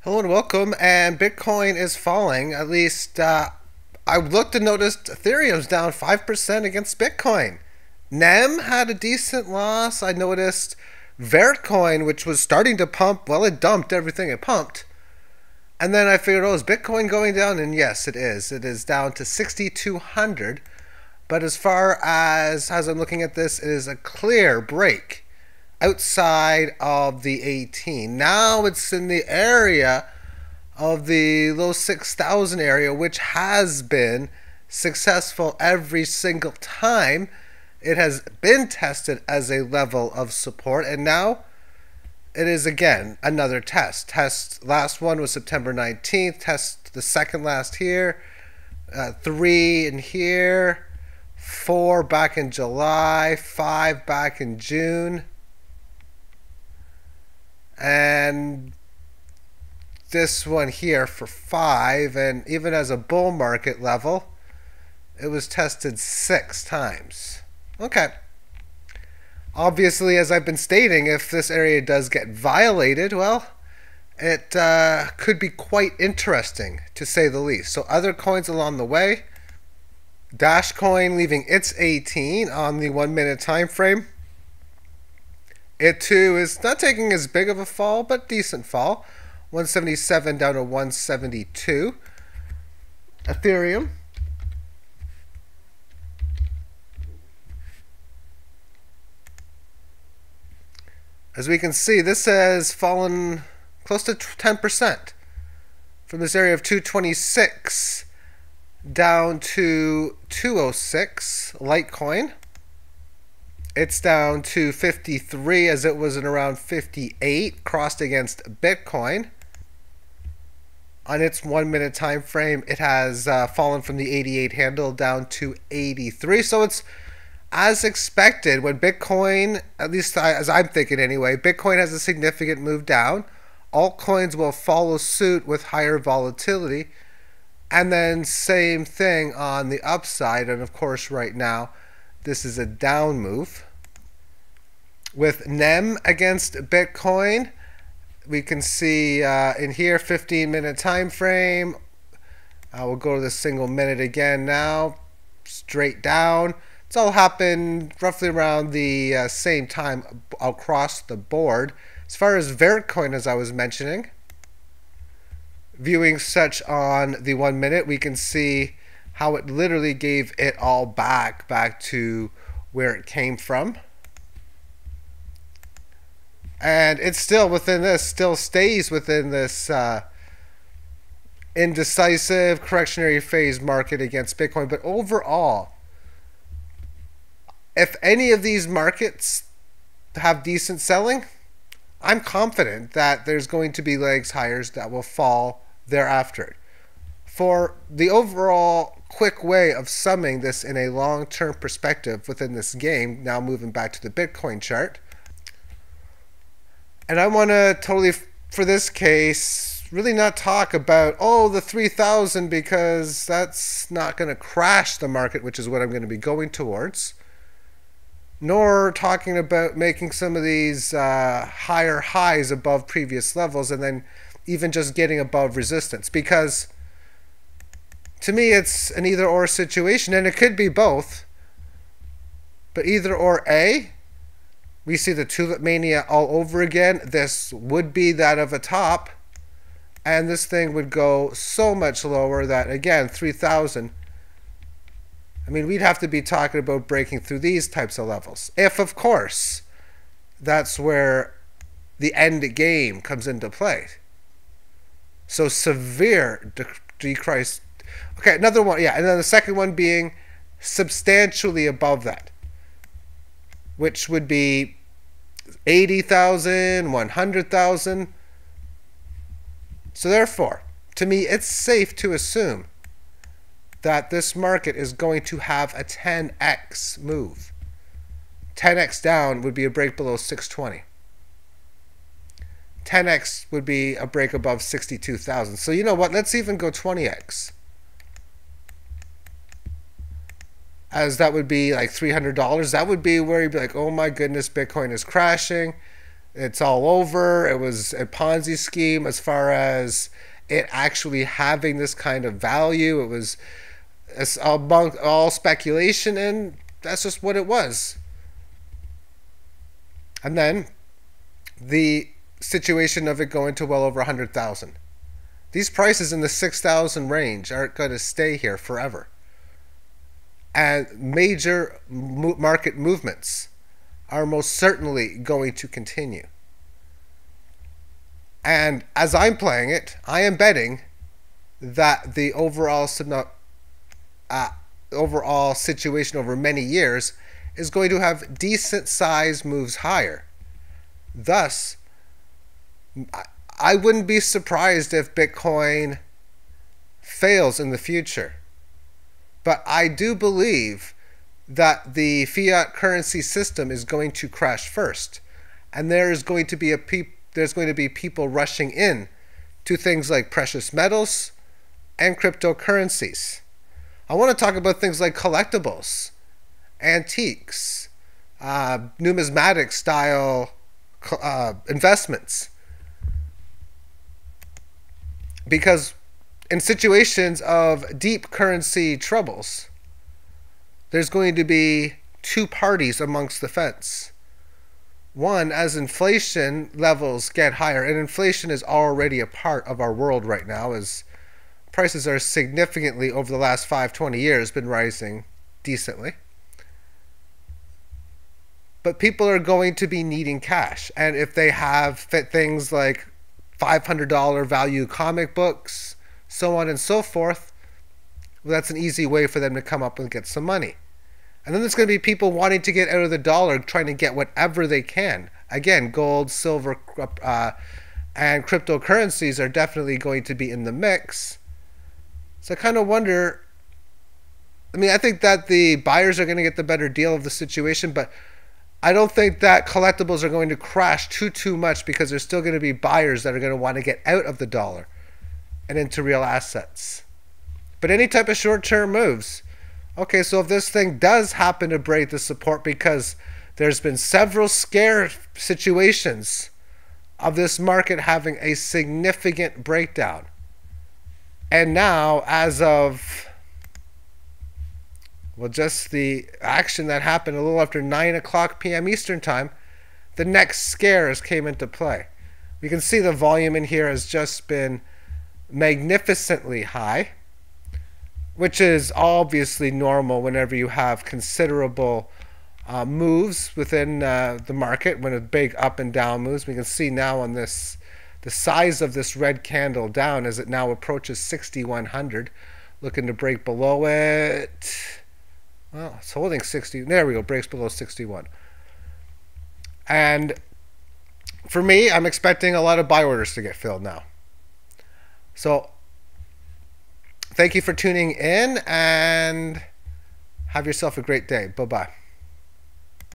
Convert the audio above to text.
Hello and welcome. And Bitcoin is falling. At least I looked and noticed Ethereum's down 5% against Bitcoin. NEM had a decent loss. I noticed Vertcoin, which was starting to pump, well, it dumped everything it pumped. And then I figured, oh, is Bitcoin going down? And yes, it is. It is down to 6,200. But as far as I'm looking at this, it is a clear break outside of the 18. Now it's in the area of the low 6,000 area, which has been successful every single time it has been tested as a level of support. And now it is again another test. Last one was September 19th. Test the second last here. 3 in here. 4 back in July. 5 back in June. And this one here for 5, and even as a bull market level, it was tested 6 times. Okay. Obviously, as I've been stating, if this area does get violated, well, it could be quite interesting, to say the least. So other coins along the way. Dashcoin leaving its 18 on the 1 minute time frame. It too is not taking as big of a fall, but decent fall. 177 down to 172. Ethereum. As we can see, this has fallen close to 10% from this area of 226 down to 206. Litecoin. It's down to 53 as it was in around 58, crossed against Bitcoin. On its 1 minute time frame, it has fallen from the 88 handle down to 83. So it's as expected when Bitcoin, at least as I'm thinking anyway, Bitcoin has a significant move down. Altcoins will follow suit with higher volatility. And then same thing on the upside. And of course, right now, this is a down move. With NEM against Bitcoin, we can see in here 15-minute time frame. We'll go to the single minute again now. Straight down. It's all happened roughly around the same time across the board. As far as Vertcoin, as I was mentioning, viewing such on the 1 minute, we can see how it literally gave it all back to where it came from. And it's still within this, still stays within this indecisive correctionary phase market against Bitcoin. But overall, if any of these markets have decent selling, I'm confident that there's going to be legs higher that will fall thereafter. For the overall quick way of summing this in a long-term perspective within this game, now moving back to the Bitcoin chart. And I want to totally, for this case, really not talk about, oh, the 3,000, because that's not going to crash the market, which is what I'm going to be going towards. Nor talking about making some of these higher highs above previous levels and then even just getting above resistance. Because to me, it's an either-or situation, and it could be both. But either or A, we see the tulip mania all over again. This would be that of a top, and this thing would go so much lower that, again, 3,000. I mean, we'd have to be talking about breaking through these types of levels. If, of course, that's where the end game comes into play. So severe decrease. Okay, another one, yeah, and then the second one being substantially above that, which would be 80,000, 100,000. So therefore, to me, it's safe to assume that this market is going to have a 10x move. 10x down would be a break below 620. 10x would be a break above 62,000. So you know what? Let's even go 20x. As that would be like $300. That would be where you'd be like, oh my goodness, Bitcoin is crashing. It's all over. It was a Ponzi scheme as far as it actually having this kind of value. It's all speculation, and that's just what it was. And then the situation of it going to well over 100,000. These prices in the 6,000 range aren't going to stay here forever. And major market movements are most certainly going to continue. And as I'm playing it, I am betting that the overall situation over many years is going to have decent size moves higher. Thus, I wouldn't be surprised if Bitcoin fails in the future. But I do believe that the fiat currency system is going to crash first. And there's going to be people rushing in to things like precious metals and cryptocurrencies. I want to talk about things like collectibles, antiques, numismatic style investments. Because in situations of deep currency troubles, there's going to be two parties amongst the fence. One, as inflation levels get higher, and inflation is already a part of our world right now, as prices are significantly over the last 20 years been rising decently. But people are going to be needing cash. And if they have things like $500 value comic books, so on and so forth, well, that's an easy way for them to come up and get some money. And then there's going to be people wanting to get out of the dollar, trying to get whatever they can. Again, gold, silver, and cryptocurrencies are definitely going to be in the mix. So I kind of wonder, I think that the buyers are going to get the better deal of the situation, but I don't think that collectibles are going to crash too much, because there's still going to be buyers that are going to want to get out of the dollar and into real assets. But any type of short-term moves, okay, so if this thing does happen to break the support, because there's been several scare situations of this market having a significant breakdown. And now, as of, well, just the action that happened a little after 9 o'clock p.m. Eastern Time, the next scares came into play. We can see the volume in here has just been magnificently high, which is obviously normal whenever you have considerable moves within the market, when a big up and down moves. We can see now on this, the size of this red candle down as it now approaches 6,100, looking to break below it. Well, it's holding 60. There we go, breaks below 61. And for me, I'm expecting a lot of buy orders to get filled now. So thank you for tuning in, and have yourself a great day. Bye-bye.